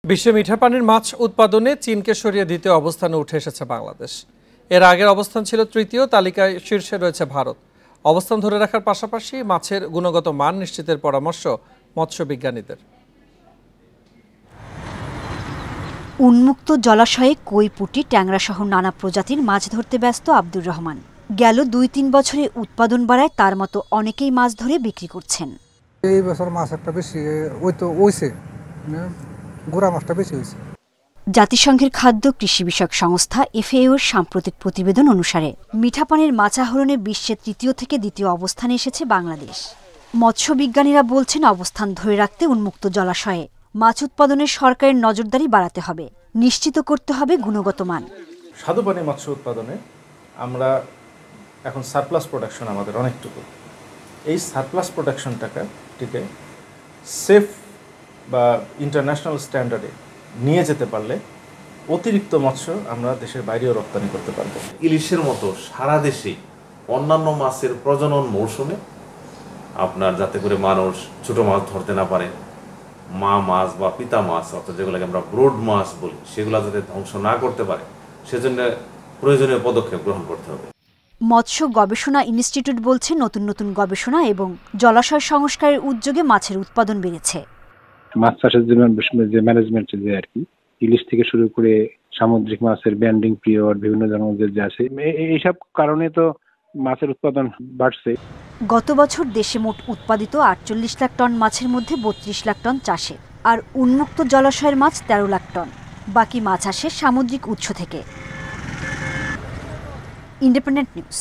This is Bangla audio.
বিশ্বে মিঠা পানির মাছ উৎপাদনে চীনকে সরিয়ে দ্বিতীয় অবস্থানে উঠে এসেছে বাংলাদেশ। এর আগের অবস্থান ছিল তৃতীয়, তালিকায় শীর্ষে রয়েছে ভারত। অবস্থান ধরে রাখার পাশাপাশি মাছের গুণগত মান নিশ্চিতের পরামর্শ মৎস্য বিজ্ঞানীদের। উন্মুক্ত জলাশয়ে কই, পুঁটি, ট্যাংরা সহ নানা প্রজাতির মাছ ধরতে ব্যস্ত আব্দুর রহমান। গেল ২-৩ বছরে উৎপাদন বাড়ায় তার মতো অনেকেই মাছ ধরে বিক্রি করছেন। এই বছর মাছ একটা বেশি হইছে, গোড়া মাছটা বেশি হয়েছে। জাতিসংঘের খাদ্য কৃষি বিষয়ক সংস্থা FAO-র সাম্প্রতিক প্রতিবেদন অনুসারে মিঠা পানির মাছ আহরণে বিশ্বে তৃতীয় থেকে দ্বিতীয় অবস্থানে এসেছে বাংলাদেশ। মৎস্য বিজ্ঞানীরা বলছেন, অবস্থান ধরে রাখতে উন্মুক্ত জলাশয়ে মাছ উৎপাদনে সরকারের নজরদারি বাড়াতে হবে, নিশ্চিত করতে হবে গুণগত মান। স্বাদুপানি মৎস্য উৎপাদনে আমরা এখন সারপ্লাস প্রোডাকশন আমাদের অনেকটুকু। এই সারপ্লাস প্রোডাকশনটাকে সেফ বা ইন্টারন্যাশনাল স্ট্যান্ডার্ডে নিয়ে যেতে পারলে অতিরিক্ত মৎস্য আমরা দেশের বাইরেও রপ্তানি করতে পারব। ইলিশের মতো সারা দেশে অন্যান্য মাছের প্রজনন মৌসুমে আপনার যাতে করে মানুষ ছোট মাছ ধরতে না পারে, মা মাছ বা পিতা মাছ অর্থাৎ যেগুলোকে আমরা ব্রড মাছ বলি, সেগুলো যাতে ধ্বংস না করতে পারে, সেজন্য প্রয়োজনীয় পদক্ষেপ গ্রহণ করতে হবে। মৎস্য গবেষণা ইনস্টিটিউট বলছে, নতুন নতুন গবেষণা এবং জলাশয় সংস্কারের উদ্যোগে মাছের উৎপাদন বেড়েছে। মাছ চাষের জন্য যে ম্যানেজমেন্ট যে আর কি, ইলিশ থেকে শুরু করে সামুদ্রিক মাছের ব্যান্ডিং পিরিয়ড, বিভিন্ন ধরনের যে আছে, এইসব কারণে তো মাছের উৎপাদন বাড়ছে। গত বছর দেশে মোট উৎপাদিত ৪৮ লাখ টন মাছের মধ্যে ৩২ লাখ টন চাষে, আর উন্মুক্ত জলাশয়ের মাছ ১৩ লাখ টন। বাকি মাছ আসে সামুদ্রিক উৎস থেকে। Independent news.